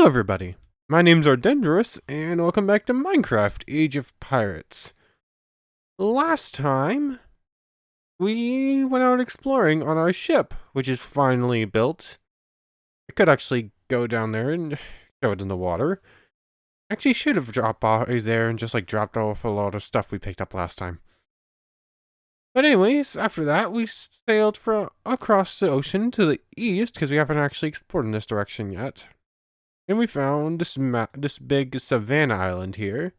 Hello everybody, my name's Ardendrous, and welcome back to Minecraft Age of Pirates. Last time, we went out exploring on our ship, which is finally built. I could actually go down there and throw it in the water. Actually should have dropped off there and just dropped off a lot of stuff we picked up last time. But anyways, after that, we sailed across the ocean to the east, because we haven't actually explored in this direction yet. And we found this big savanna island here.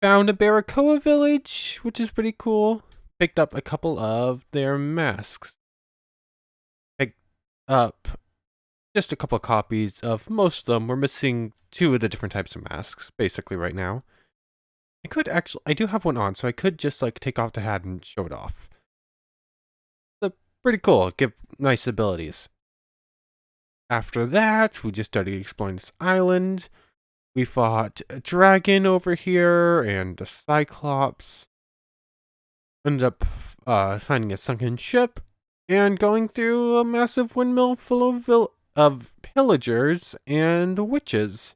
Found a Barracoa village, which is pretty cool. Picked up a couple of their masks. Picked up just a couple of copies of most of them. We're missing two of the different types of masks, basically, right now. I do have one on, so I could just, take off the hat and show it off. So, pretty cool. Give nice abilities. After that, we just started exploring this island. We fought a dragon over here and a cyclops. Ended up finding a sunken ship and going through a massive windmill full of pillagers and witches.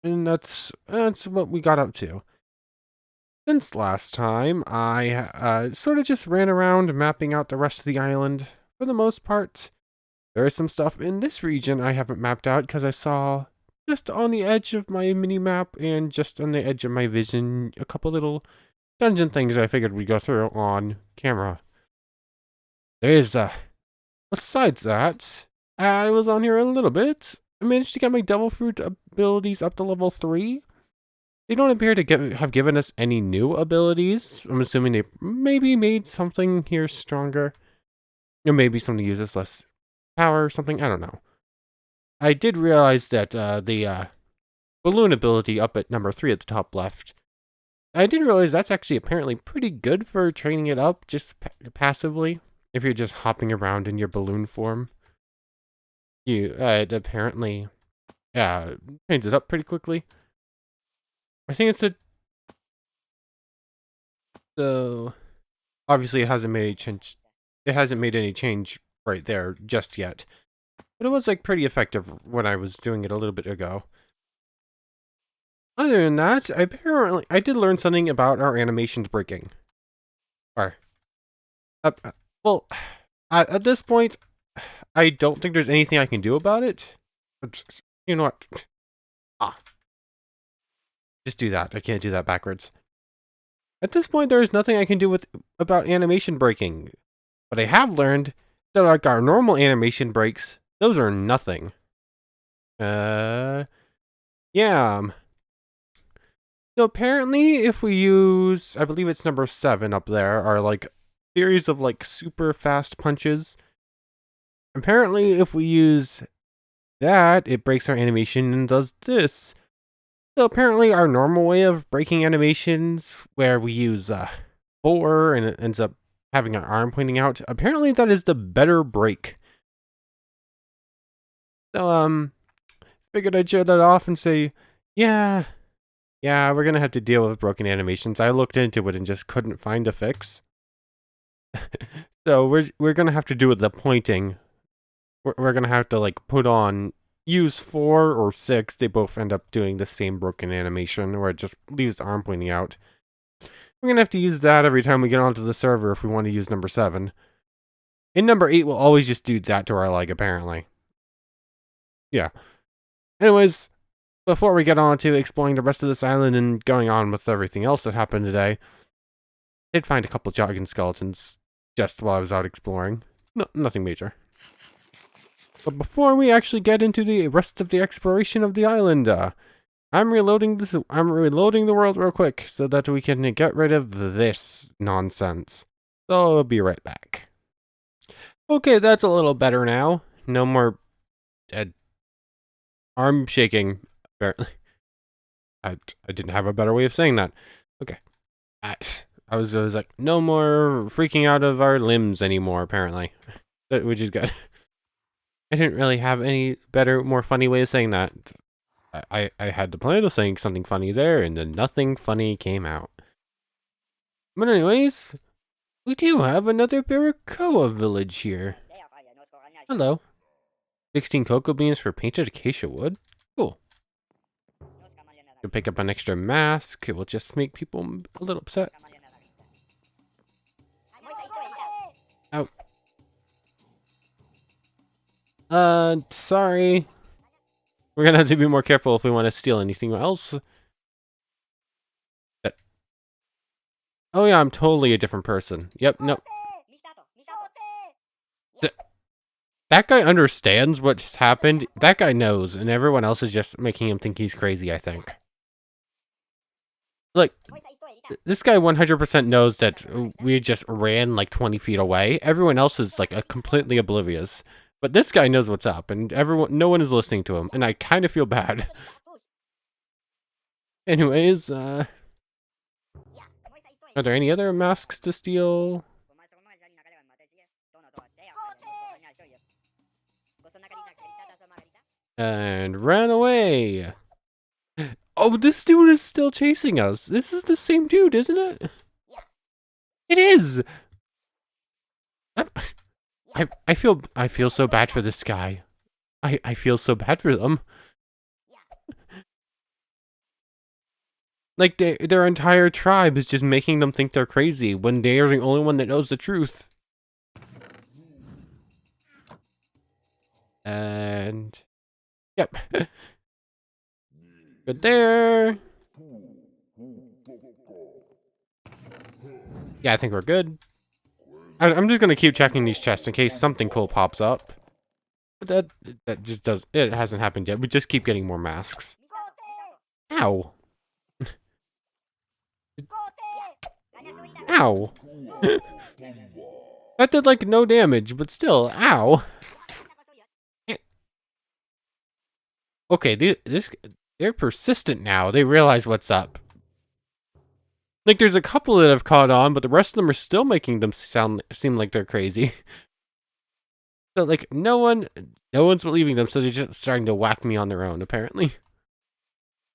And that's what we got up to. Since last time, I sort of just ran around mapping out the rest of the island for the most part. There is some stuff in this region I haven't mapped out because I saw just on the edge of my mini-map and just on the edge of my vision a couple little dungeon things I figured we'd go through on camera. Besides that, I was on here a little bit. I managed to get my devil fruit abilities up to level 3. They don't appear to have given us any new abilities. I'm assuming they maybe made something here stronger. Or maybe something uses less power or something, I don't know. I did realize that the balloon ability up at number 3 at the top left, I did realize that's actually apparently pretty good for training it up just passively. If you're just hopping around in your balloon form, it apparently trains it up pretty quickly. I think it's so obviously it hasn't made any change. It hasn't made any change right there just yet. But it was pretty effective when I was doing it a little bit ago. Other than that, apparently I did learn something about our animations breaking. Well, at this point, I don't think there's anything I can do about it. You know what? Just do that. I can't do that backwards. At this point, there is nothing I can do about animation breaking. But I have learned that our normal animation breaks, those are nothing. Yeah. So apparently, if we use, I believe it's number 7 up there, are series of super fast punches. Apparently, if we use that, it breaks our animation and does this. So apparently, our normal way of breaking animations, where we use 4 and it ends up having an arm pointing out, apparently that is the better break. So, figured I'd show that off and say, yeah, we're gonna have to deal with broken animations. I looked into it and just couldn't find a fix. So we're gonna have to do with the pointing. We're gonna have to put on, use 4 or 6. They both end up doing the same broken animation where it just leaves the arm pointing out. We're gonna have to use that every time we get onto the server if we want to use number 7. And number 8 will always just do that to our leg, apparently. Yeah. Anyways, before we get on to exploring the rest of this island and going on with everything else that happened today, I did find a couple dragon skeletons just while I was out exploring. Nothing major. But before we actually get into the rest of the exploration of the island, I'm reloading the world real quick so that we can get rid of this nonsense. So I'll be right back. Okay, that's a little better now. No more dead arm shaking, apparently. I didn't have a better way of saying that. Okay. I was like, no more freaking out of our limbs anymore, apparently. Which is good. I didn't really have any better, more funny way of saying that. I had the plan of saying something funny there, and then nothing funny came out. But anyways, we do have another Barracoa village here. Hello. 16 cocoa beans for painted acacia wood. Cool. You'll pick up an extra mask. It will just make people a little upset. Out. Sorry. We're gonna have to be more careful if we want to steal anything else. Oh yeah, I'm totally a different person. Yep, no. That guy understands what's happened. That guy knows, and everyone else is just making him think he's crazy, I think. Like, this guy 100% knows that we just ran like 20 feet away. Everyone else is like completely oblivious. But this guy knows what's up, and no one is listening to him, and I kind of feel bad. Anyways, are there any other masks to steal? And ran away. Oh, this dude is still chasing us. This is the same dude, isn't it? It is. I feel so bad for this guy. I feel so bad for them. Like their entire tribe is just making them think they're crazy when they are the only one that knows the truth. And yep. Good there. Yeah, I think we're good. I'm just gonna keep checking these chests in case something cool pops up. But that just does. It hasn't happened yet. We just keep getting more masks. Ow. Ow. That did like no damage, but still, ow. Okay, they're persistent now. They realize what's up. Like, there's a couple that have caught on, but the rest of them are still making them seem like they're crazy. So, like, no one's believing them, so they're just starting to whack me on their own, apparently.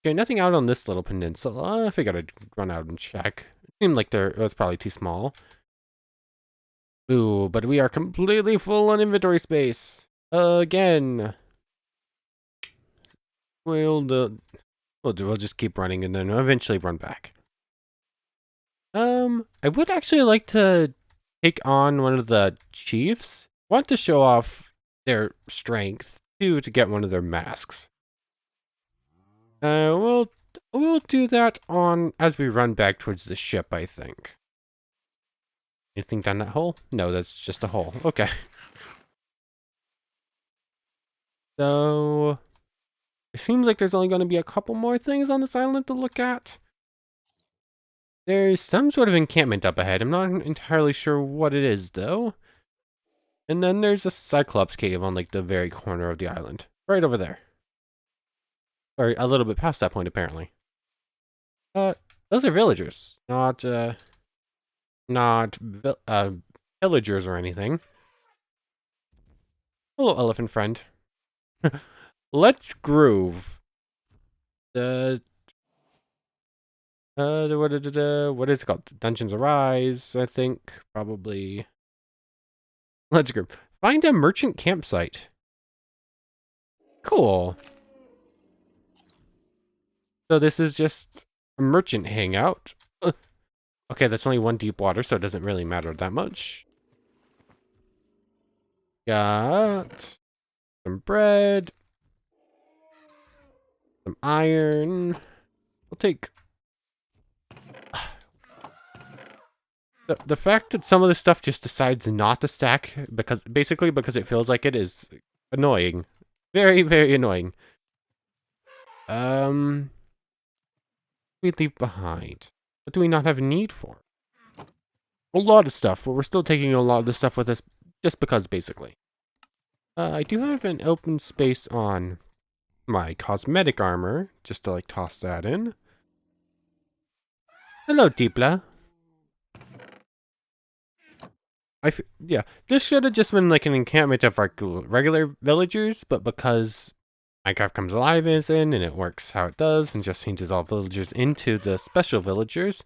Okay, nothing out on this little peninsula. I figured I'd run out and check. It seemed like it was probably too small. Ooh, but we are completely full on inventory space. Again. We'll just keep running and then eventually run back. I would actually like to take on one of the chiefs. Want to show off their strength too, to get one of their masks. We'll do that on as we run back towards the ship, I think. Anything down that hole? No, that's just a hole. Okay. So it seems like there's only going to be a couple more things on this island to look at. There's some sort of encampment up ahead. I'm not entirely sure what it is, though. And then there's a Cyclops cave on, like, the very corner of the island. Right over there. Or a little bit past that point, apparently. Those are villagers. Not villagers or anything. Hello, elephant friend. Let's groove. What is it called? Dungeons Arise, I think. Probably. Let's group. Find a merchant campsite. Cool. So this is just a merchant hangout. Okay, that's only one deep water, so it doesn't really matter that much. Got some bread. Some iron. We'll take... The fact that some of this stuff just decides not to stack because it feels like it is annoying. Very, very annoying. We leave behind. What do we not have need for? A lot of stuff, but we're still taking a lot of the stuff with us just because, basically. I do have an open space on my cosmetic armor, just to, like, toss that in. Hello, Deepla. Yeah, this should have just been like an encampment of regular villagers, but because Minecraft Comes Alive is in and it works how it does and just changes all villagers into the special villagers.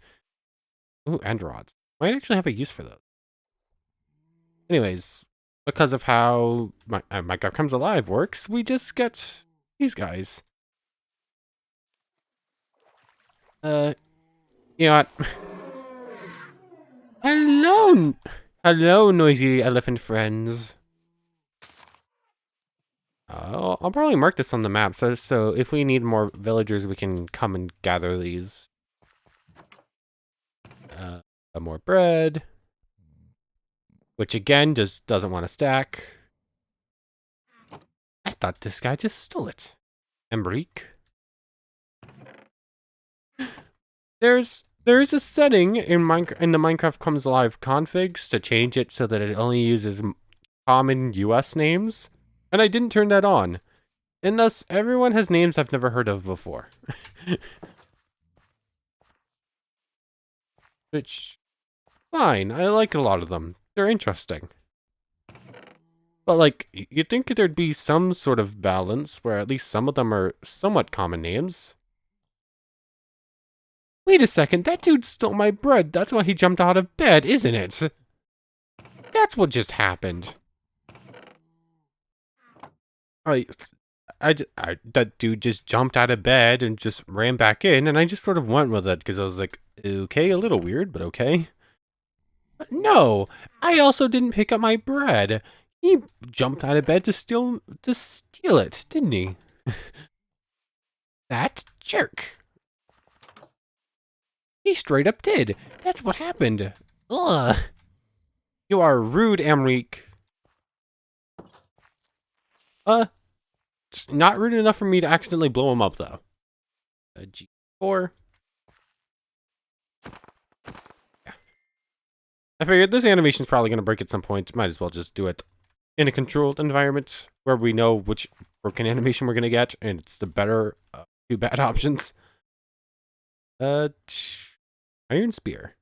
Ooh, end rods. Might actually have a use for those. Anyways, because of how Minecraft Comes Alive works, we just get these guys. You know what? Hello! Hello, noisy elephant friends. I'll probably mark this on the map, so if we need more villagers, we can come and gather these. More bread. Which again, just doesn't want to stack. I thought this guy just stole it. Embrique. There is a setting in the Minecraft Comes Alive configs to change it so that it only uses common US names, and I didn't turn that on. And thus, everyone has names I've never heard of before. Which, fine, I like a lot of them. They're interesting. But like, you'd think there'd be some sort of balance where at least some of them are somewhat common names. Wait a second, that dude stole my bread. That's why he jumped out of bed, isn't it? That's what just happened. That dude just jumped out of bed and just ran back in, and I just sort of went with it because I was like, okay, a little weird, but okay. But no, I also didn't pick up my bread. He jumped out of bed to steal it, didn't he? That jerk. He straight up did. That's what happened. Ugh. You are rude, Amrik. It's not rude enough for me to accidentally blow him up, though. G4. Yeah. I figured this animation's probably going to break at some point. Might as well just do it in a controlled environment where we know which broken animation we're going to get, and it's the better two bad options. Iron Spear.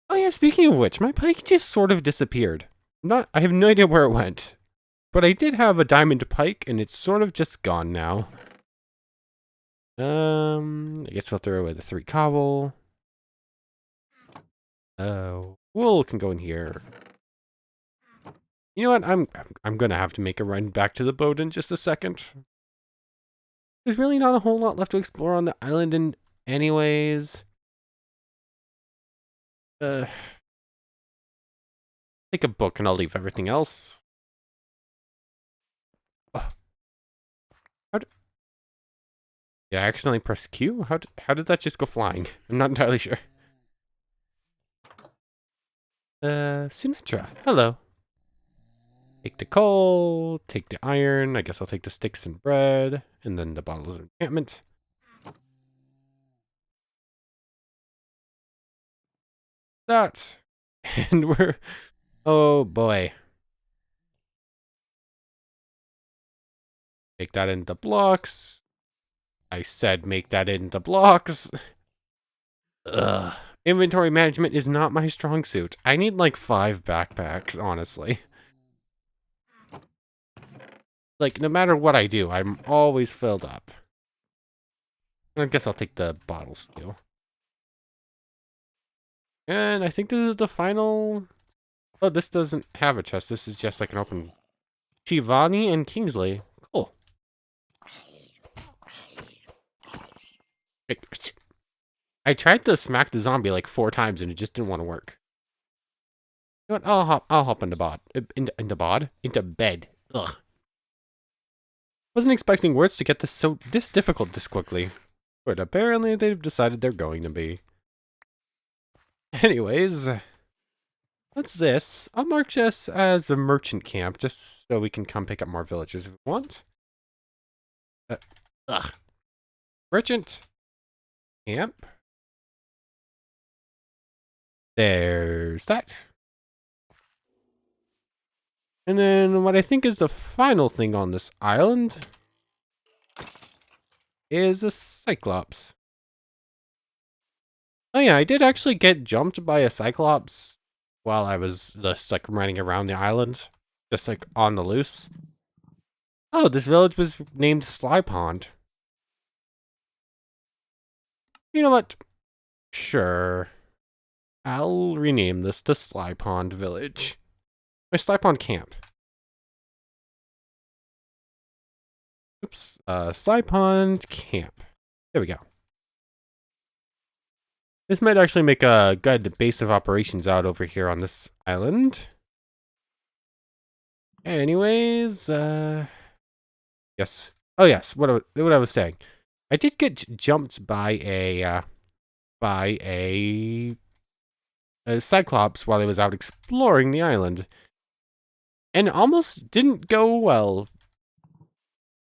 Oh yeah, speaking of which, my pike just sort of disappeared. I have no idea where it went. But I did have a diamond pike, and it's sort of just gone now. I guess we'll throw away the 3 cobble. Wool can go in here. You know what? I'm gonna have to make a run back to the boat in just a second. There's really not a whole lot left to explore on the island, and anyways, take a book, and I'll leave everything else. Did I accidentally press Q? How did that just go flying? I'm not entirely sure. Sunetra, hello. Take the coal, take the iron. I guess I'll take the sticks and bread, and then the bottles of enchantment. That. And we're... Oh, boy. Make that into blocks. I said make that into blocks. Ugh. Inventory management is not my strong suit. I need like 5 backpacks, honestly. Like, no matter what I do, I'm always filled up. I guess I'll take the bottles too. And I think this is the final... Oh, this doesn't have a chest. This is just like an open... Shivani and Kingsley. Cool. I tried to smack the zombie like 4 times and it just didn't want to work. You know what? I'll hop into bed. Ugh. Wasn't expecting words to get this difficult this quickly, but apparently they've decided they're going to be. Anyways, what's this? I'll mark this as a merchant camp just so we can come pick up more villagers if we want. Merchant camp. There's that. And then what I think is the final thing on this island is a Cyclops. Oh yeah, I did actually get jumped by a Cyclops while I was just like running around the island, just like on the loose. Oh, this village was named Sly Pond. You know what? Sure. I'll rename this to Sly Pond Village. My slide pond camp. Oops. Slide pond camp. There we go. This might actually make a good base of operations out over here on this island. Anyways, yes. Oh yes, what I was saying. I did get jumped by a Cyclops while I was out exploring the island. And almost didn't go well.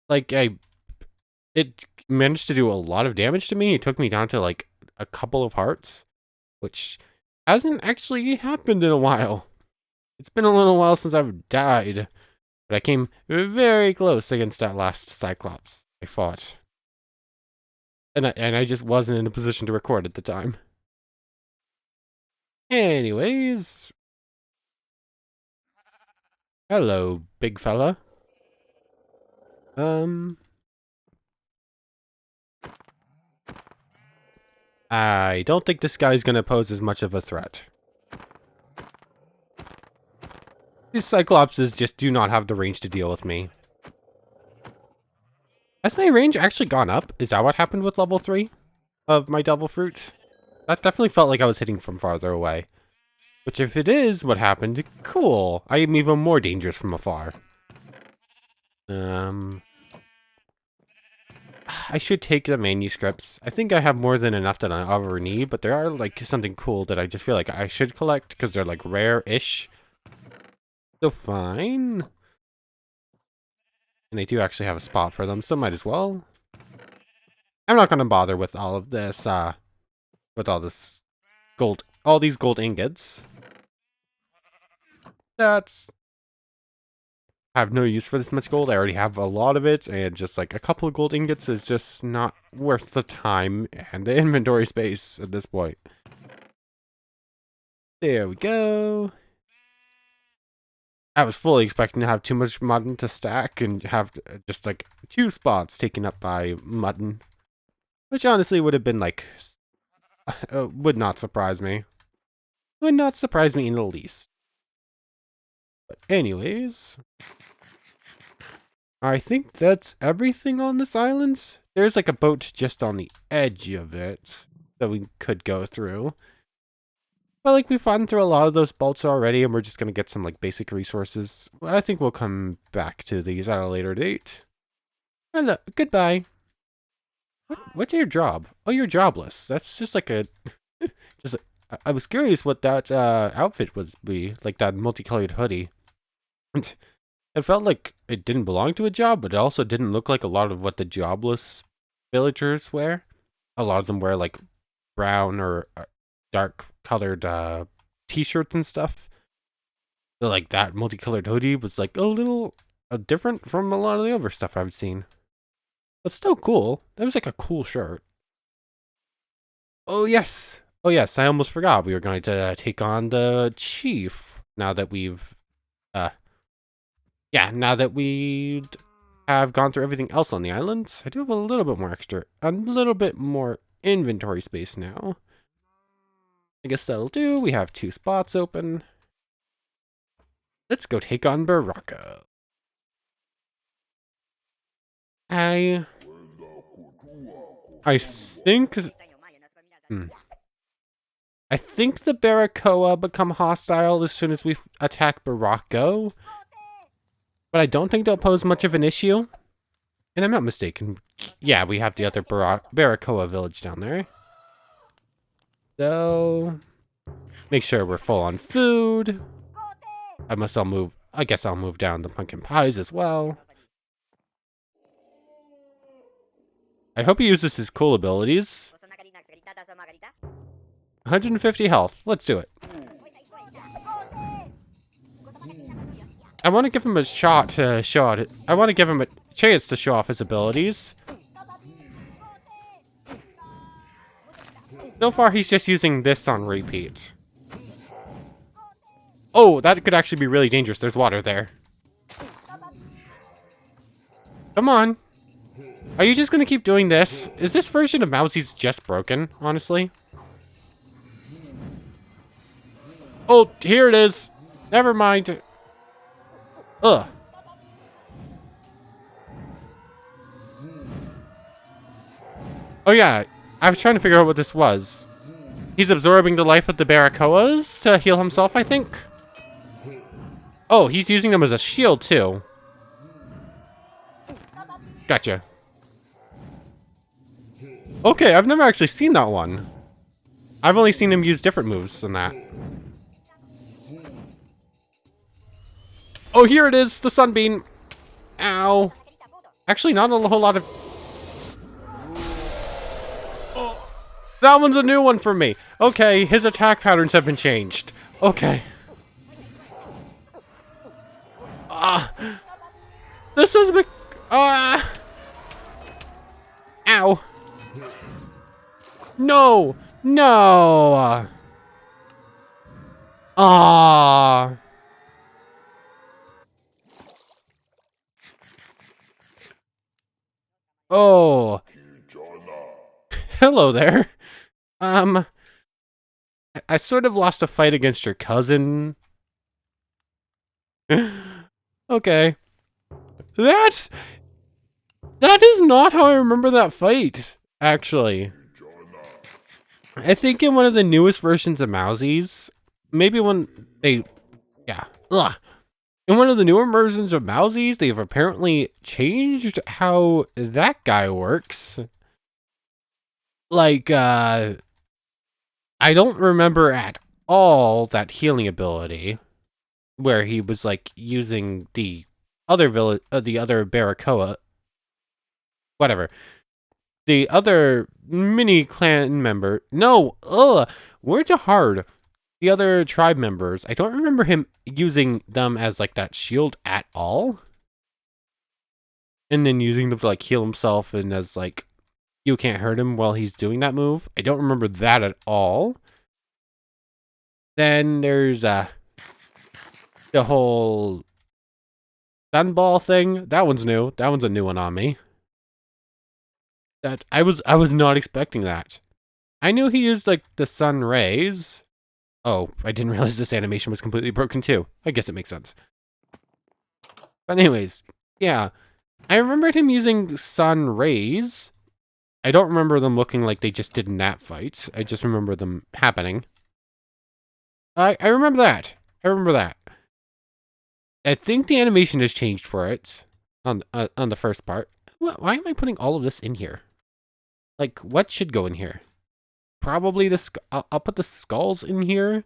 Like, it managed to do a lot of damage to me. It took me down to, like, a couple of hearts, which hasn't actually happened in a while. It's been a little while since I've died, but I came very close against that last Cyclops I fought. And I just wasn't in a position to record at the time. Anyways. Hello, big fella. I don't think this guy's gonna pose as much of a threat. These Cyclopses just do not have the range to deal with me. Has my range actually gone up? Is that what happened with level 3 of my Devil Fruit? That definitely felt like I was hitting from farther away. Which if it is what happened, cool. I am even more dangerous from afar. I should take the manuscripts. I think I have more than enough that I ever need, but there are like something cool that I just feel like I should collect because they're like rare-ish. So fine. And they do actually have a spot for them, so might as well. I'm not going to bother with all of this, with all this gold, all these gold ingots. I have no use for this much gold. I already have a lot of it, and just like a couple of gold ingots is just not worth the time and the inventory space at this point. There we go. I was fully expecting to have too much mutton to stack and have just like 2 spots taken up by mutton, which honestly would have been like, would not surprise me. Would not surprise me in the least. But anyways, I think that's everything on this island. There's like a boat just on the edge of it that we could go through. But like we've gotten through a lot of those boats already, and we're just gonna get some like basic resources. I think we'll come back to these at a later date. Hello, goodbye. What's your job? Oh, you're jobless. That's just like a just. I was curious what that outfit was be, like that multicolored hoodie. It felt like it didn't belong to a job, but it also didn't look like a lot of what the jobless villagers wear. A lot of them wear like brown or dark colored t-shirts and stuff. So like that multicolored hoodie was like a little different from a lot of the other stuff I've seen. But still cool. That was like a cool shirt. Oh yes. Oh yes, I almost forgot we were going to take on the chief now that we've now that we have gone through everything else on the island. I do have a little bit more inventory space now. I guess that'll do. We have 2 spots open. Let's go take on Baraka. I think I think the Barakoa become hostile as soon as we attack Barako. But I don't think they'll pose much of an issue. And I'm not mistaken. Yeah, we have the other Barakoa village down there. So, make sure we're full on food. I guess I'll move down the pumpkin pies as well. I hope he uses his cool abilities. 150 health. Let's do it. I want to give him a shot to show it. I want to give him a chance to show off his abilities. So far, he's just using this on repeat. Oh, that could actually be really dangerous. There's water there. Come on. Are you just going to keep doing this? Is this version of Mousy's just broken, honestly? Oh, here it is. Never mind. Ugh. Oh yeah, I was trying to figure out what this was. He's absorbing the life of the Barracoas to heal himself, I think. Oh, he's using them as a shield, too. Gotcha. Okay, I've never actually seen that one. I've only seen him use different moves than that. Oh, here it is, the sunbeam. Ow. Actually, not a whole lot of... Oh, that one's a new one for me. Okay, his attack patterns have been changed. Okay. This is... Ow. No. No. Ah. Oh. Hello there. I sort of lost a fight against your cousin. Okay. That is not how I remember that fight, actually. I think in one of the newest versions of Mousies, maybe when they... Yeah. Ugh. In one of the newer versions of Mousies, they've apparently changed how that guy works. Like, I don't remember at all that healing ability where he was like using the other the other Barracoa, whatever, the other mini clan member. No, words are hard. The other tribe members. I don't remember him using them as like that shield at all, and then using them to like heal himself and as like you can't hurt him while he's doing that move. I don't remember that at all. Then there's the whole sunball thing. That one's new. That one's a new one on me. That I was not expecting that. I knew he used like the sun rays. Oh, I didn't realize this animation was completely broken too. I guess it makes sense. But anyways, yeah. I remembered him using sun rays. I don't remember them looking like they just did in that fight. I just remember them happening. I remember that. I remember that. I think the animation has changed for it on the first part. Why am I putting all of this in here? Like, what should go in here? Probably the I'll put the skulls in here.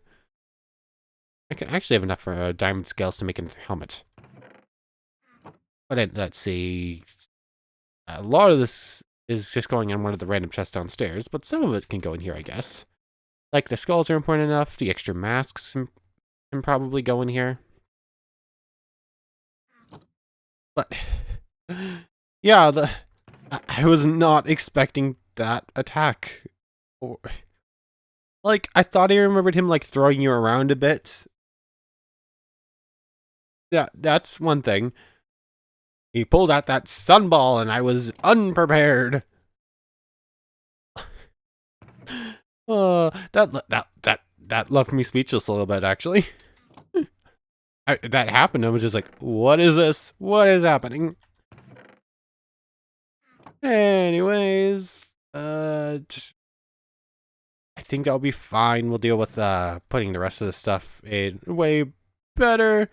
I can actually have enough for diamond scales to make a helmet. But let's see. A lot of this is just going in one of the random chests downstairs, but some of it can go in here, I guess. Like, the skulls are important enough. The extra masks can probably go in here. But, yeah, I was not expecting that attack. Or, like, I thought I remembered him, like, throwing you around a bit. Yeah, that's one thing. He pulled out that sunball, and I was unprepared. That left me speechless a little bit, actually. That happened. I was just like, "What is this? What is happening?" Anyways, I think I'll be fine. We'll deal with putting the rest of the stuff in way better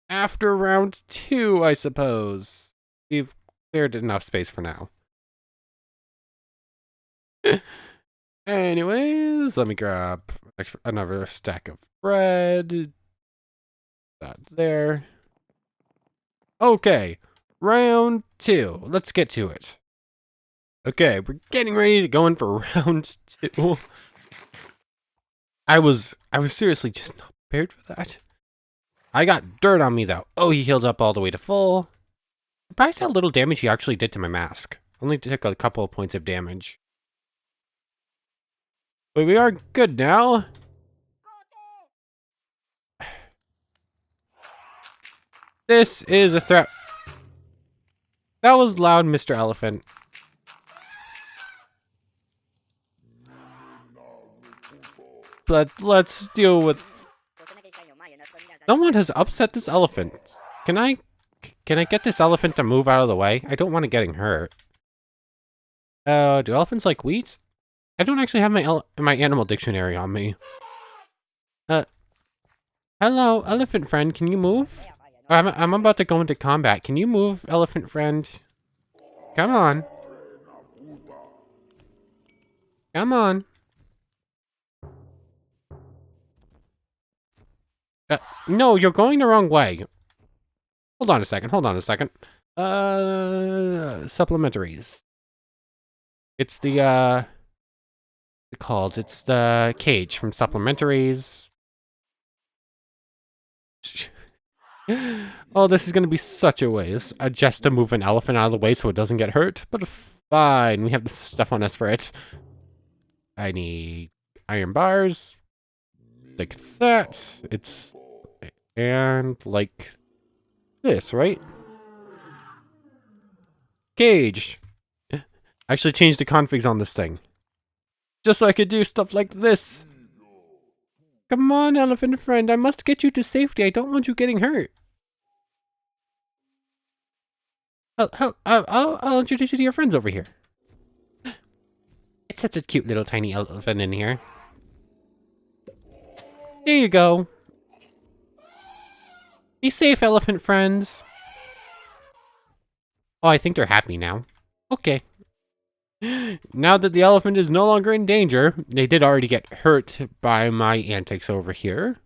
after round 2, I suppose. We've cleared enough space for now. Anyways, let me grab another stack of bread. That there. Okay, round 2. Let's get to it. Okay, we're getting ready to go in for round 2. I was seriously just not prepared for that. I got dirt on me though. Oh, he healed up all the way to full. Surprised how little damage he actually did to my mask. Only took a couple of points of damage. But we are good now. This is a threat. That was loud, Mr. Elephant. But let's deal with... Someone has upset this elephant. Can I get this elephant to move out of the way? I don't want it getting hurt. Do elephants like wheat? I don't actually have my animal dictionary on me. Hello, elephant friend, can you move? I'm about to go into combat. Can you move, elephant friend? Come on. Come on. No, you're going the wrong way. Hold on a second. Supplementaries. It's the, it's the cage from supplementaries. Oh, this is gonna be such a waste. Just to move an elephant out of the way so it doesn't get hurt. But fine, we have this stuff on us for it. I need iron bars. Like that. And like this, right? Cage. I actually changed the configs on this thing. Just so I could do stuff like this. Come on, elephant friend. I must get you to safety. I don't want you getting hurt. I'll introduce you to your friends over here. It's such a cute little tiny elephant in here. There you go. Be safe, elephant friends. Oh, I think they're happy now. Okay. Now that the elephant is no longer in danger, they did already get hurt by my antics over here.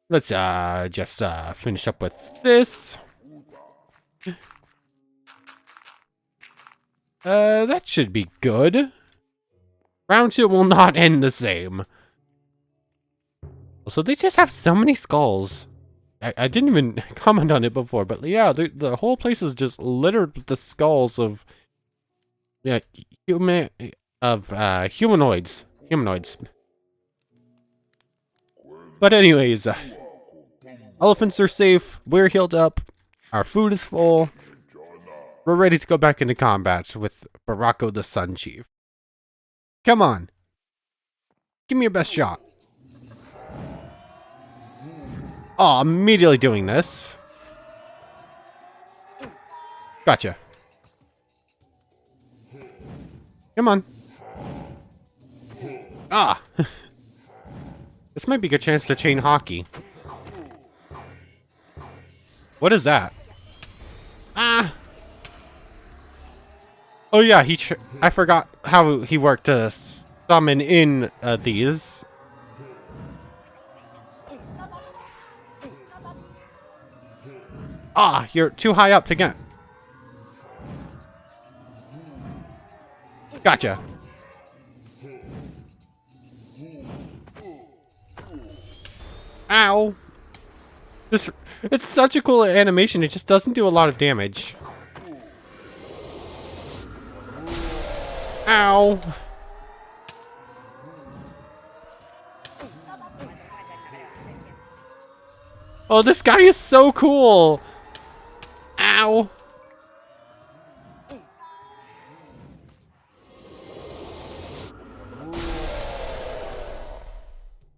Let's just finish up with this. That should be good. Round 2 will not end the same. So they just have so many skulls. I didn't even comment on it before, but yeah, the whole place is just littered with the skulls of humanoids. But anyways, elephants are safe. We're healed up. Our food is full. We're ready to go back into combat with Barako the Sun Chief. Come on. Give me your best shot. Oh, immediately doing this. Gotcha. Come on. Ah! This might be a good chance to chain hockey. What is that? Ah! Oh yeah, I forgot how he worked to summon in these. Ah, you're too high up to get. Gotcha. Ow. It's such a cool animation, it just doesn't do a lot of damage. Ow. Oh, this guy is so cool. Ow.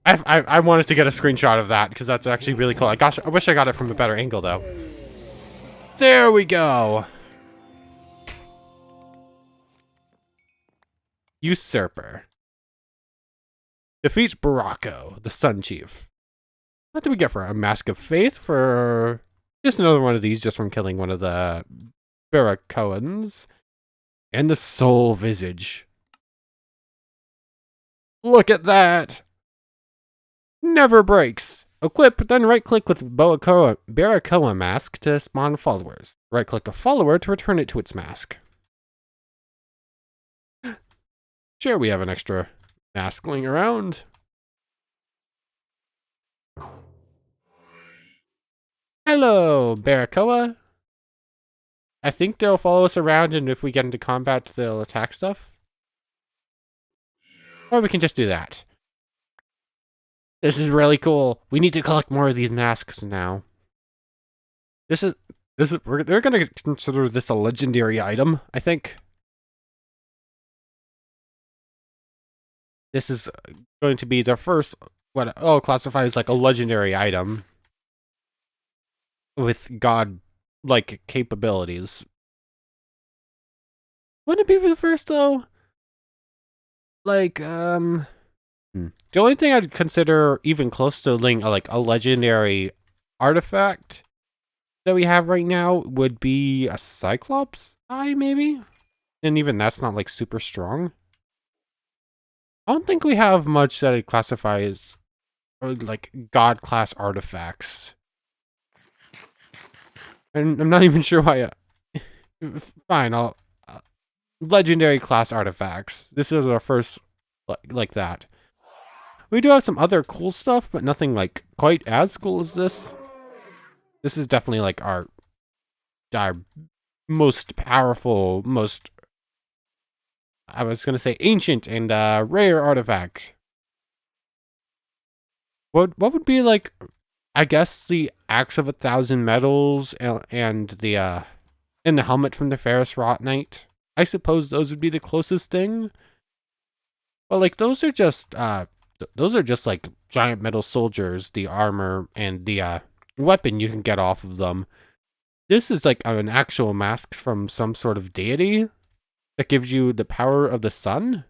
I wanted to get a screenshot of that because that's actually really cool. I wish I got it from a better angle though. There we go. Usurper. Defeats Barako, the Sun Chief. What did we get for a Mask of Faith? For just another one of these just from killing one of the Barakoans. And the Soul Visage. Look at that! Never breaks. Equip, then right-click with Barakoa mask to spawn followers. Right-click a follower to return it to its mask. Sure, we have an extra mask laying around. Hello, Barakoa. I think they'll follow us around, and if we get into combat, they'll attack stuff. Or we can just do that. This is really cool. We need to collect more of these masks now. They're gonna consider this a legendary item, I think. This is going to be the first, classifies like a legendary item with god-like capabilities. Wouldn't it be the first though? Like, the only thing I'd consider even close to like a legendary artifact that we have right now would be a Cyclops eye, maybe? And even that's not like super strong. I don't think we have much that it classifies like god class artifacts. And I'm not even sure why. Fine, I'll legendary class artifacts. This is our first like that. We do have some other cool stuff, but nothing like quite as cool as this. This is definitely like our most powerful, most, I was gonna say ancient and rare artifacts. What would be like, I guess the Axe of 1,000 Metals and the helmet from the Ferris Rot Knight. I suppose those would be the closest thing. But like those are just like giant metal soldiers, the armor and the weapon you can get off of them. This is like an actual mask from some sort of deity that gives you the power of the sun,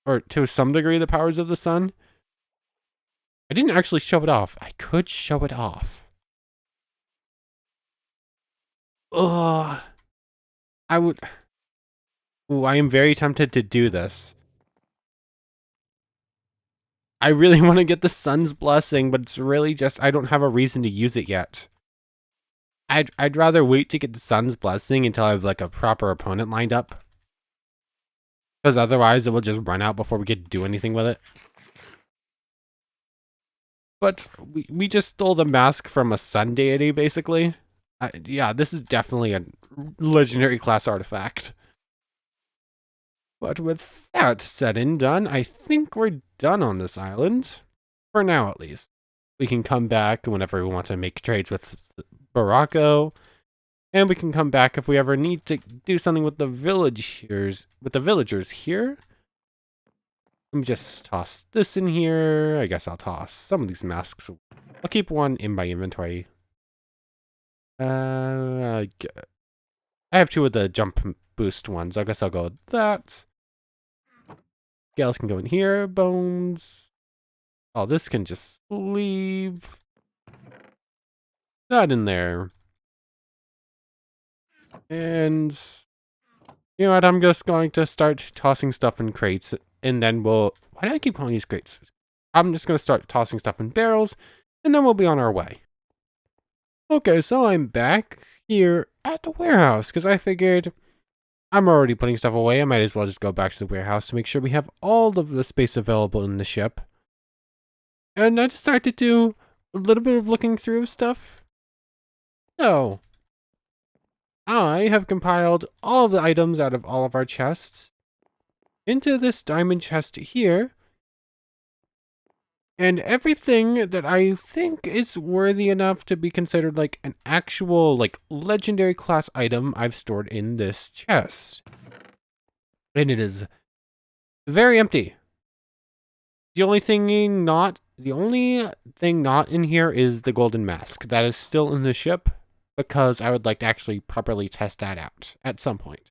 or to some degree the powers of the sun. I didn't actually show it off. I could show it off. Ugh. I would. Ooh, I am very tempted to do this. I really want to get the sun's blessing, but it's really just I don't have a reason to use it yet. I'd rather wait to get the sun's blessing until I have like a proper opponent lined up. Because otherwise it will just run out before we get to do anything with it. But we just stole the mask from a sun deity, basically. Yeah, this is definitely a legendary class artifact. But with that said and done, I think we're done on this island. For now, at least. We can come back whenever we want to make trades with Baracco. And we can come back if we ever need to do something with the villagers here. Let me just toss this in here. I guess I'll toss some of these masks. I'll keep one in my inventory. I have two of the jump boost ones. I guess I'll go with that. Gales can go in here. Bones. Oh, this can just leave that in there. And you know what? I'm just going to start tossing stuff in crates, and then we'll. Why do I keep calling these crates? I'm just going to start tossing stuff in barrels, and then we'll be on our way. Okay, so I'm back here at the warehouse because I figured I'm already putting stuff away. I might as well just go back to the warehouse to make sure we have all of the space available in the ship. And I decided to do a little bit of looking through stuff. So, I have compiled all of the items out of all of our chests into this diamond chest here. And everything that I think is worthy enough to be considered like an actual like legendary class item I've stored in this chest. And it is very empty. The only thing not in here is the golden mask. That is still in the ship because I would like to actually properly test that out at some point.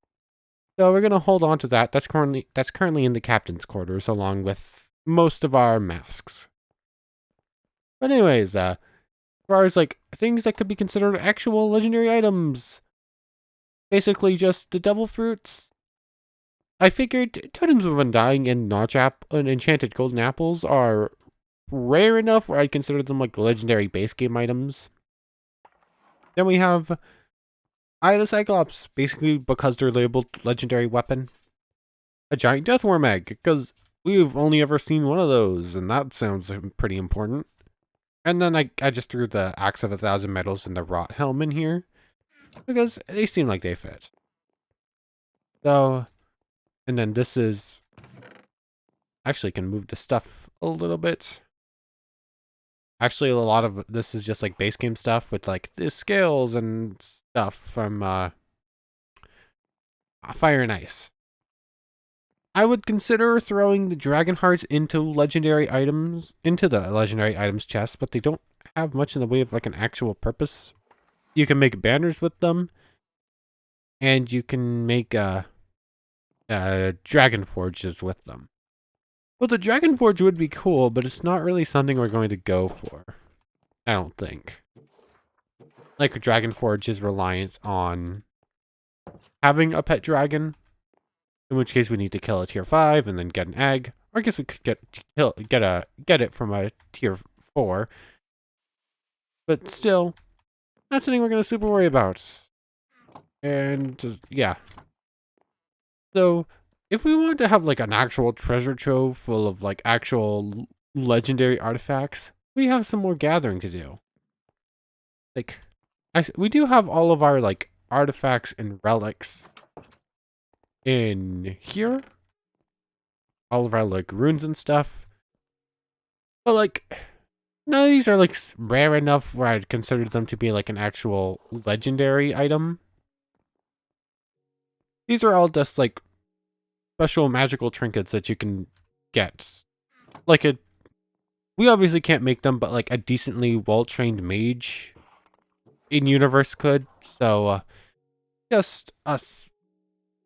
So we're gonna hold on to that. That's currently in the captain's quarters along with most of our masks. But anyways, as far as like things that could be considered actual legendary items, basically just the devil fruits. I figured totems of undying and enchanted golden apples are rare enough where I'd consider them like legendary base game items. Then we have Eye of the Cyclops, basically because they're labeled legendary weapon. A giant deathworm egg, because we've only ever seen one of those, and that sounds pretty important. And then I just threw the Axe of 1,000 Metals and the Rot Helm in here, because they seem like they fit. So, and then this is, actually can move the stuff a little bit. Actually, a lot of this is just like base game stuff with like the scales and stuff from Fire and Ice. I would consider throwing the dragon hearts into the legendary items chest, but they don't have much in the way of like an actual purpose. You can make banners with them, and you can make dragon forges with them. Well, the dragon forge would be cool, but it's not really something we're going to go for. I don't think. Like, dragon forge is reliant on having a pet dragon, in which case we need to kill a tier 5 and then get an egg. Or I guess we could get it from a tier 4. But still, not something we're going to super worry about. And, yeah. So, if we want to have, like, an actual treasure trove full of, like, actual legendary artifacts, we have some more gathering to do. Like, we do have all of our, like, artifacts and relics in here. All of our, like, runes and stuff. But, like, none of these are, like, rare enough where I'd consider them to be, like, an actual legendary item. These are all just, like, special magical trinkets that you can get. Like, we obviously can't make them, but, like, a decently well-trained mage in universe could. So, just us.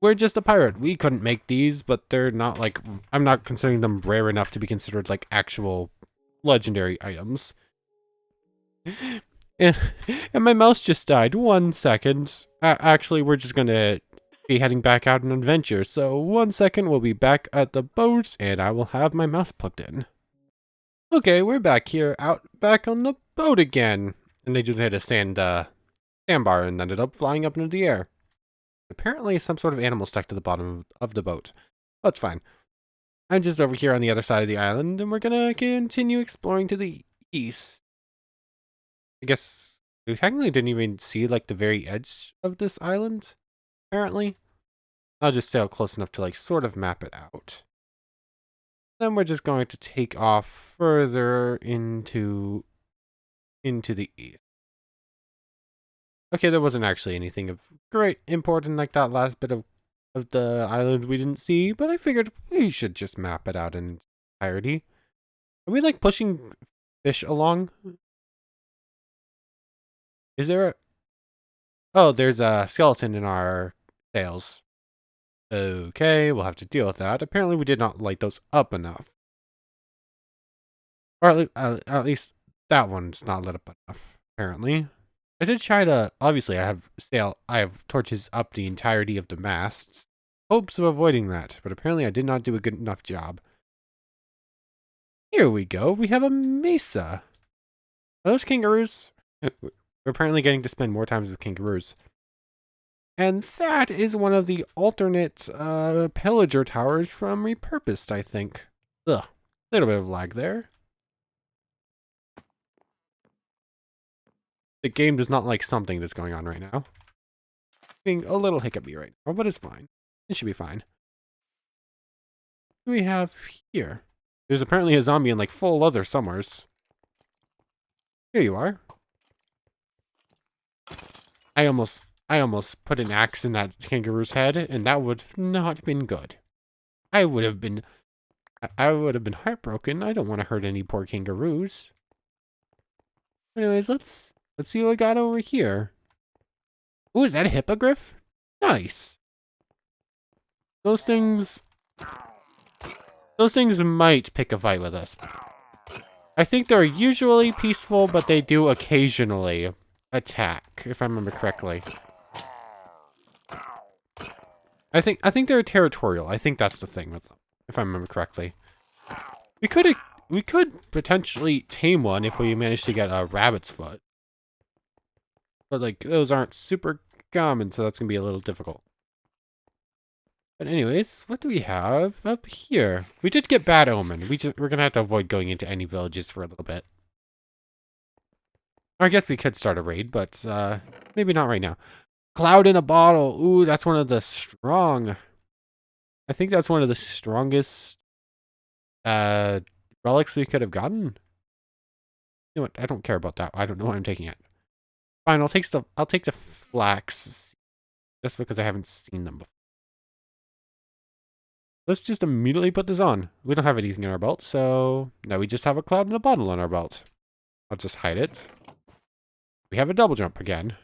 We're just a pirate. We couldn't make these, but they're not, like, I'm not considering them rare enough to be considered, like, actual legendary items. And my mouse just died. 1 second. Actually, we're just gonna be heading back out on an adventure. So 1 second, we'll be back at the boat, and I will have my mouse plugged in. Okay, we're back here, back on the boat again. And they just hit a sandbar and ended up flying up into the air. Apparently, some sort of animal stuck to the bottom of the boat. That's fine. I'm just over here on the other side of the island, and we're gonna continue exploring to the east. I guess we technically didn't even see, like, the very edge of this island, apparently. I'll just sail close enough to, like, sort of map it out. Then we're just going to take off further into the east. Okay, there wasn't actually anything of great importance like that last bit of the island we didn't see, but I figured we should just map it out in entirety. Are we, like, pushing fish along? Is there a... Oh, there's a skeleton in our sails. Okay, we'll have to deal with that. Apparently we did not light those up enough. Or at least that one's not lit up enough, apparently. I did try to... Obviously, I have torches up the entirety of the masts. Hopes of avoiding that, but apparently I did not do a good enough job. Here we go. We have a mesa. Are those kangaroos? We're apparently getting to spend more time with kangaroos. And that is one of the alternate pillager towers from Repurposed, I think. Ugh, little bit of lag there. The game does not like something that's going on right now. Being a little hiccupy right now, but it's fine. It should be fine. What do we have here? There's apparently a zombie in, like, full leather somewheres. Here you are. I almost put an axe in that kangaroo's head, and that would not have been good. I would have been heartbroken. I don't want to hurt any poor kangaroos. Anyways, let's see what we got over here. Ooh, is that a hippogriff? Nice. Those things might pick a fight with us. I think they're usually peaceful, but they do occasionally attack, if I remember correctly. I think they're territorial. I think that's the thing with them, if I remember correctly. We could potentially tame one if we manage to get a rabbit's foot. But, like, those aren't super common, so that's gonna be a little difficult. But anyways, what do we have up here? We did get Bad Omen. We're gonna have to avoid going into any villages for a little bit. Or I guess we could start a raid, but maybe not right now. Cloud in a bottle. Ooh, that's one of the strong... I think that's one of the strongest relics we could have gotten. You know what? I don't care about that. I don't know what I'm taking it. Fine, I'll take the flax, just because I haven't seen them before. let's just immediately put this on. We don't have anything in our belt, so now we just have a cloud and a bottle on our belt. I'll just hide it. We have a double jump again.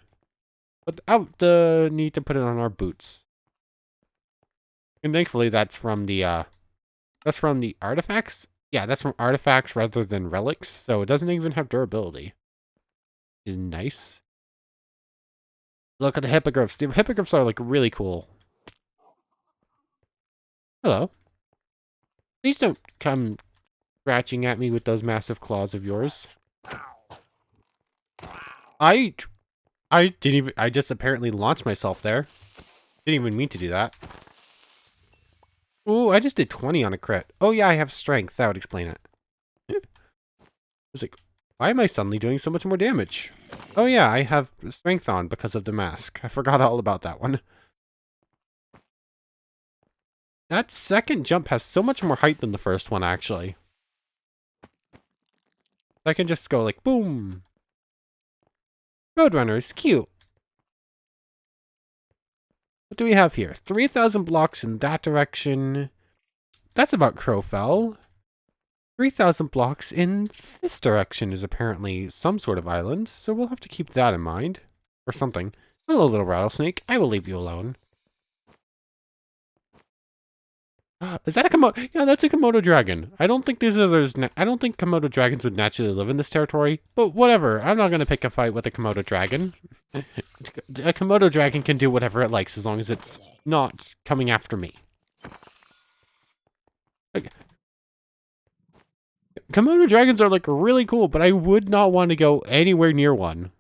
Without the need to put it on our boots. And thankfully that's from the artifacts. Yeah, that's from artifacts rather than relics, so it doesn't even have durability. Which is nice. Look at the hippogriffs. The hippogriffs are like really cool. Hello. Please don't come scratching at me with those massive claws of yours. I just apparently launched myself there. Didn't even mean to do that. Ooh, I just did 20 on a crit. Oh yeah, I have strength. That would explain it. I was like, why am I suddenly doing so much more damage? Oh yeah, I have strength on because of the mask. I forgot all about that one. That second jump has so much more height than the first one, actually. I can just go like, boom. Roadrunners, cute. What do we have here? 3,000 blocks in that direction. That's about Crowfell. 3,000 blocks in this direction is apparently some sort of island, so we'll have to keep that in mind. Or something. Hello, little rattlesnake. I will leave you alone. Is that a Komodo? Yeah, that's a Komodo dragon. I don't think I don't think Komodo dragons would naturally live in this territory, but whatever. I'm not going to pick a fight with a Komodo dragon. A Komodo dragon can do whatever it likes as long as it's not coming after me. Like, Komodo dragons are like really cool, but I would not want to go anywhere near one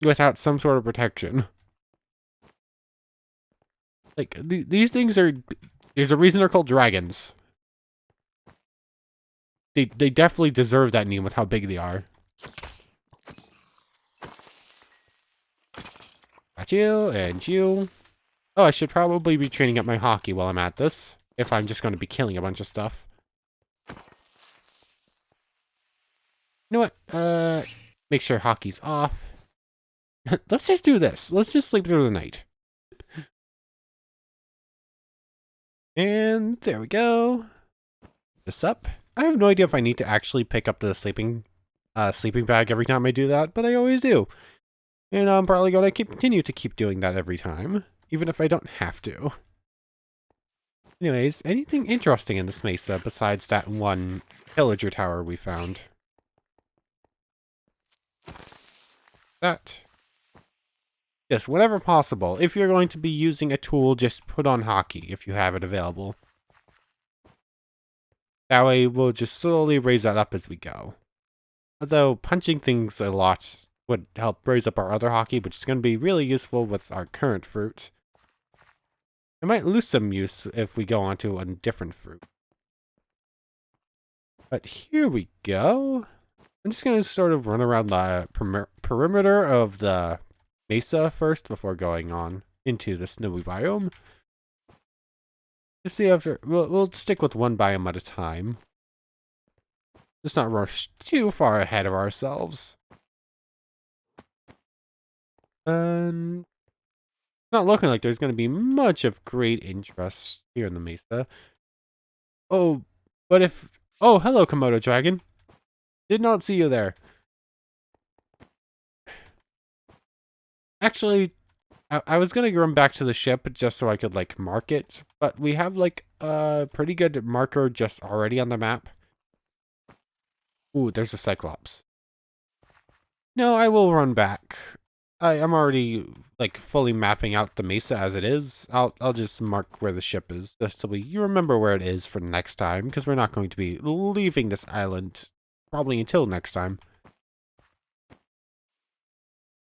without some sort of protection. Like, these things are... There's a reason they're called dragons. They definitely deserve that name with how big they are. Got you, and you. Oh, I should probably be training up my hockey while I'm at this. If I'm just going to be killing a bunch of stuff. You know what? Make sure hockey's off. Let's just do this. Let's just sleep through the night. And there we go. This up. I have no idea if I need to actually pick up the sleeping bag every time I do that, but I always do. And I'm probably going to continue to keep doing that every time, even if I don't have to. Anyways, anything interesting in this mesa besides that one pillager tower we found? That. Yes, whenever possible. If you're going to be using a tool, just put on hockey if you have it available. That way, we'll just slowly raise that up as we go. Although, punching things a lot would help raise up our other hockey, which is going to be really useful with our current fruit. It might lose some use if we go on to a different fruit. But here we go. I'm just going to sort of run around the perimeter of the mesa first before going on into the snowy biome. Just see after we'll stick with one biome at a time. Just not rush too far ahead of ourselves. And it's not looking like there's going to be much of great interest here in the mesa. Oh, but if... Oh, hello, Komodo dragon. Did not see you there. Actually, I was going to run back to the ship just so I could, like, mark it. But we have, like, a pretty good marker just already on the map. Ooh, there's a Cyclops. No, I will run back. I'm already, like, fully mapping out the mesa as it is. I'll just mark where the ship is, just so you remember where it is for next time, because we're not going to be leaving this island probably until next time.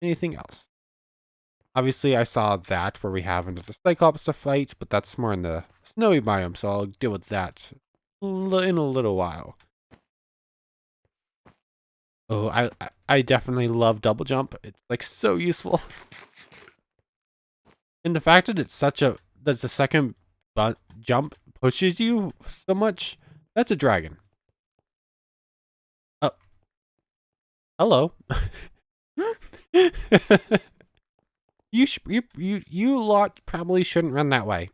Anything else? Obviously, I saw that where we have another Cyclops to fight, but that's more in the snowy biome, so I'll deal with that in a little while. Oh, I definitely love double jump. It's like so useful. And the fact that it's that the second jump pushes you so much, that's a dragon. Oh. Hello. You lot probably shouldn't run that way.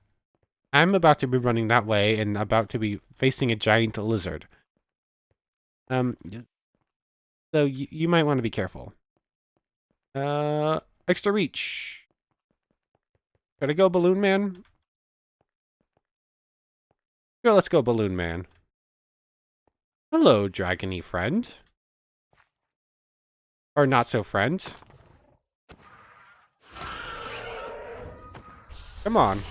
I'm about to be running that way and about to be facing a giant lizard. So you might want to be careful. Extra reach. Gotta go, Balloon Man. Sure, let's go, Balloon Man. Hello, dragony friend. Or not so friend. Come on.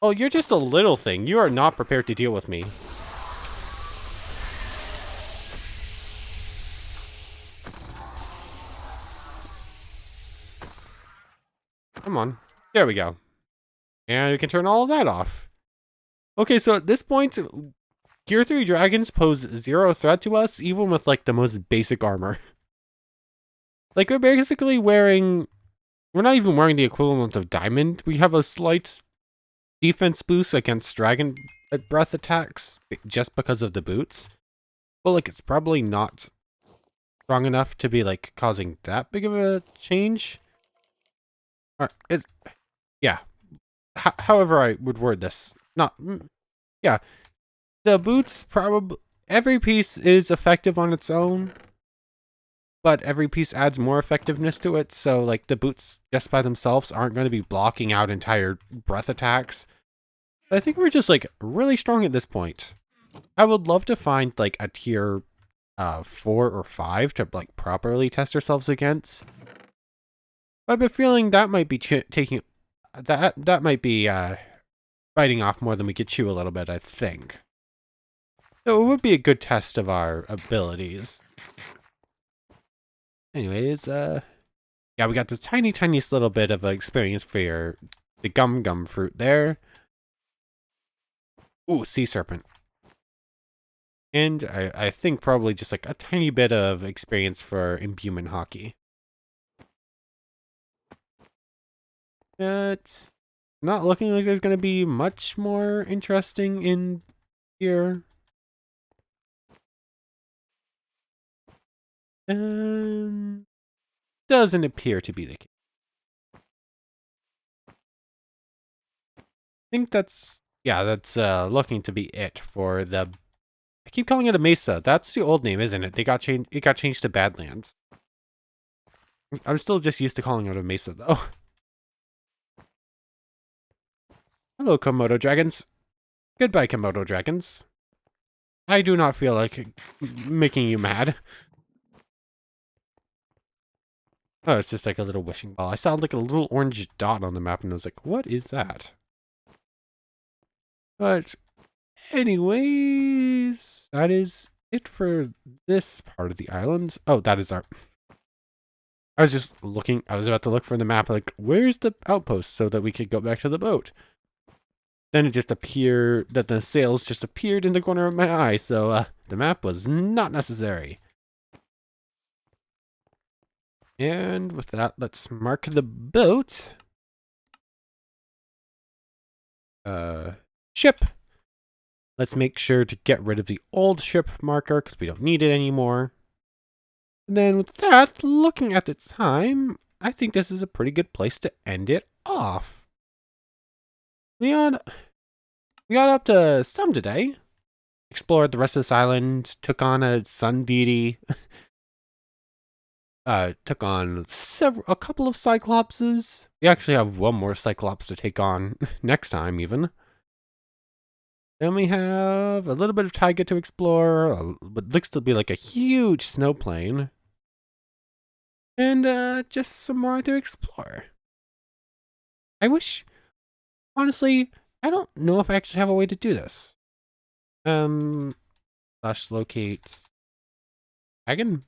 Oh, you're just a little thing. You are not prepared to deal with me. Come on. There we go. And we can turn all of that off. Okay, so at this point, Tier 3 dragons pose 0 threat to us, even with, like, the most basic armor. Like, we're basically wearing... We're not even wearing the equivalent of diamond. We have a slight defense boost against dragon breath attacks just because of the boots. But, like, it's probably not strong enough to be, like, causing that big of a change. Yeah. However I would word this. Yeah. The boots probably... Every piece is effective on its own, but every piece adds more effectiveness to it, so, like, the boots just by themselves aren't going to be blocking out entire breath attacks. I think we're just, like, really strong at this point. I would love to find, like, a tier 4 or 5 to, like, properly test ourselves against. I have a feeling that might be taking... That might be, biting off more than we could chew a little bit, I think. So it would be a good test of our abilities. Anyways, yeah, we got the tiniest little bit of experience for the gum fruit there. Ooh, sea serpent. And I think probably just like a tiny bit of experience for imbuement hockey. It's not looking like there's going to be much more interesting in here. Doesn't appear to be the case. I think that's looking to be it for the... I keep calling it a mesa. That's the old name, isn't it? It got changed to Badlands. I'm still just used to calling it a mesa, though. Hello, Komodo dragons. Goodbye, Komodo dragons. I do not feel like making you mad. Oh, it's just like a little wishing ball. I saw like a little orange dot on the map and I was like, what is that? But anyways, that is it for this part of the island. Oh, that is our... I was just looking, I was about to look for the map, like, where's the outpost so that we could go back to the boat? Then it just appeared that the sails just appeared in the corner of my eye, so the map was not necessary. And with that, let's mark the boat. Ship. Let's make sure to get rid of the old ship marker because we don't need it anymore. And then with that, looking at the time, I think this is a pretty good place to end it off. We got up to some today. Explored the rest of this island, took on a sun deity, took on a couple of cyclopses. We actually have one more cyclops to take on next time, even. Then we have a little bit of taiga to explore, what looks to be like a huge snow plain. And just some more to explore. I wish, honestly, I don't know if I actually have a way to do this. Slash locate dragon?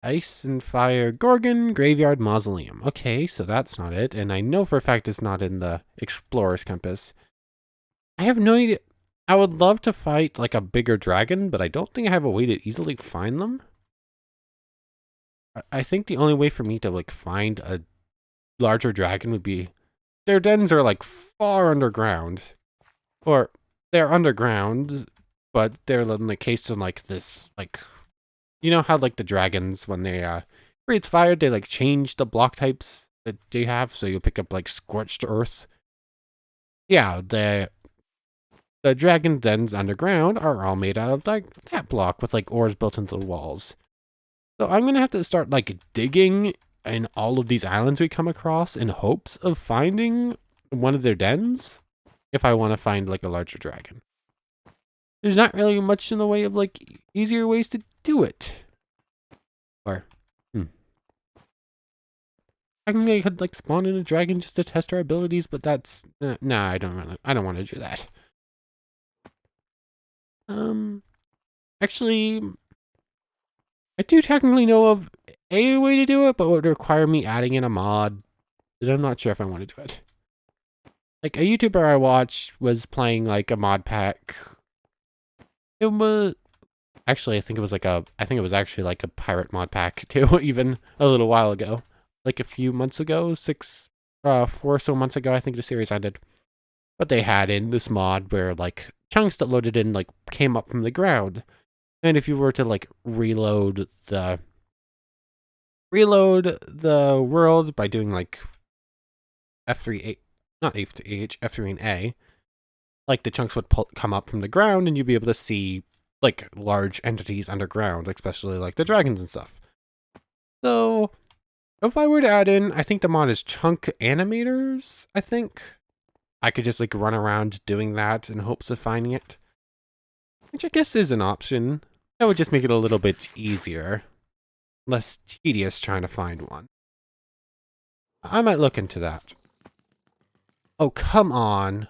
Ice and Fire Gorgon Graveyard Mausoleum. Okay, so that's not it, and I know for a fact it's not in the Explorer's Compass. I have no idea. I would love to fight like a bigger dragon, but I don't think I have a way to easily find them. I think the only way for me to like find a larger dragon would be their dens are like far underground, or they're underground, but they're encased in like this like, you know how like the dragons when they breathe fire they like change the block types. that they have. So you'll pick up like scorched earth. Yeah, the dragon dens underground are all made out of like that block with like ores built into the walls. So I'm gonna have to start like digging in all of these islands we come across in hopes of finding one of their dens if I want to find like a larger dragon. There's not really much in the way of like easier ways to do it. Or, I could like spawn in a dragon just to test our abilities, but that's nah. I don't want to do that. Actually, I do technically know of a way to do it, but it would require me adding in a mod. And I'm not sure if I want to do it. Like a YouTuber I watched was playing like a mod pack. It was actually I think it was actually like a pirate mod pack too, even a little while ago. Like a few months ago, 4 or so months ago, I think the series ended. But they had in this mod where like chunks that loaded in like came up from the ground. And if you were to like reload the world by doing like F3A, not F3H, F3 and A, like the chunks would come up from the ground and you'd be able to see like large entities underground, especially like the dragons and stuff. So if I were to add in, I think the mod is chunk animators, I think. I could just like run around doing that in hopes of finding it. Which I guess is an option. That would just make it a little bit easier. Less tedious trying to find one. I might look into that. Oh, come on.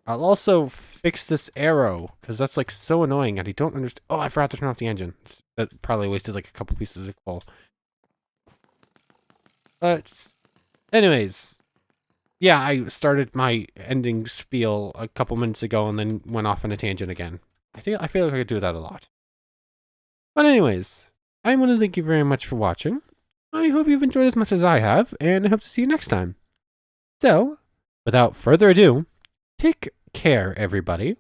I'll also fix this arrow, because that's like so annoying and I don't understand. Oh, I forgot to turn off the engine. That probably wasted like a couple pieces of coal. But anyways, yeah, I started my ending spiel a couple minutes ago and then went off on a tangent again. I feel like I could do that a lot. But anyways, I want to thank you very much for watching. I hope you've enjoyed as much as I have, and I hope to see you next time. So, without further ado, take care, everybody.